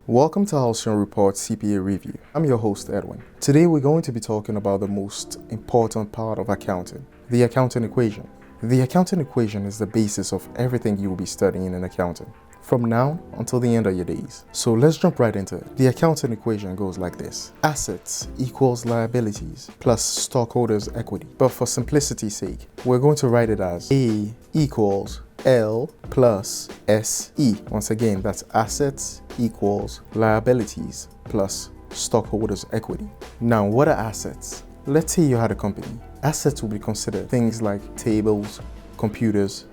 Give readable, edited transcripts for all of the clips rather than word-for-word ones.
Welcome to Halcyon Report CPA Review. I'm your host, Edwin. Today we're going to be talking about the most important part of accounting, the accounting equation. The accounting equation is the basis of everything you will be studying in accounting, from now until the end of your days. So let's jump right into it. The accounting equation goes like this. Assets equals liabilities plus stockholders' equity. But for simplicity's sake, we're going to write it as A equals L plus SE. Once again, that's assets equals liabilities plus stockholders' equity. Now, what are assets? Let's say you had a company. Assets will be considered things like tables, computers,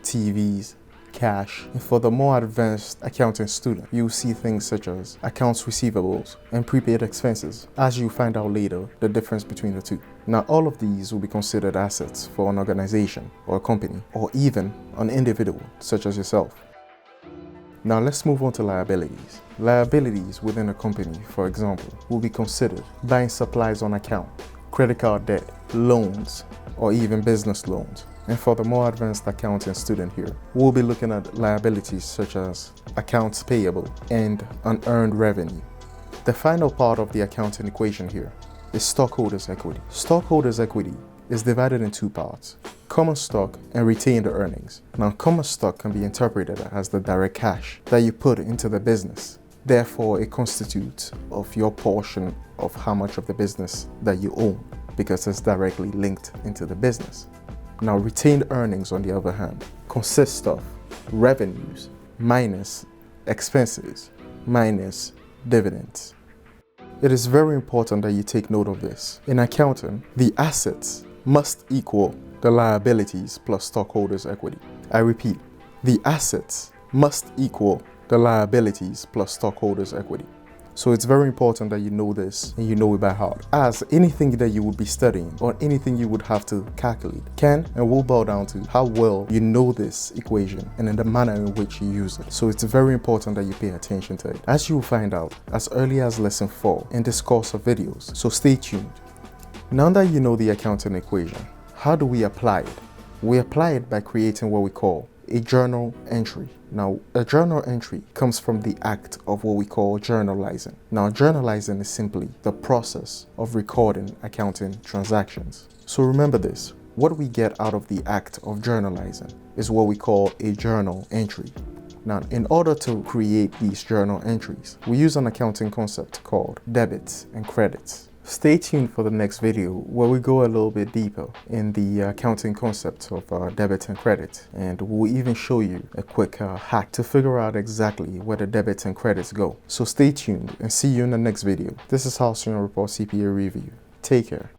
TVs, cash. And for the more advanced accounting student, you'll see things such as accounts receivables and prepaid expenses, as you find out later the difference between the two. Now, all of these will be considered assets for an organization or a company, or even an individual such as yourself. Now let's move on to liabilities. Liabilities within a company, for example, will be considered buying supplies on account, credit card debt, loans, or even business loans. And for the more advanced accounting student here, we'll be looking at liabilities such as accounts payable and unearned revenue. The final part of the accounting equation here is stockholders' equity. Stockholders' equity is divided in two parts: common stock and retained earnings. Now, common stock can be interpreted as the direct cash that you put into the business. Therefore, it constitutes of your portion of how much of the business that you own, because it's directly linked into the business. Now, retained earnings, on the other hand, consist of revenues minus expenses minus dividends. It is very important that you take note of this. In accounting, the assets must equal the liabilities plus stockholders' equity. I repeat, the assets must equal the liabilities plus stockholders' equity. So it's very important that you know this and you know it by heart, as anything that you would be studying or anything you would have to calculate can and will boil down to how well you know this equation and in the manner in which you use it. So it's very important that you pay attention to it, as you will find out as early as lesson 4 in this course of videos. So stay tuned. Now that you know the accounting equation, how do we apply it? We apply it by creating what we call a journal entry. Now, a journal entry comes from the act of what we call journalizing. Now, journalizing is simply the process of recording accounting transactions. So remember this, what we get out of the act of journalizing is what we call a journal entry. Now, in order to create these journal entries, we use an accounting concept called debits and credits. Stay tuned for the next video where we go a little bit deeper in the accounting concept of debit and credit, and we'll even show you a quick hack to figure out exactly where the debits and credits go. So stay tuned and see you in the next video. This is Halcyon Report CPA Review. Take care.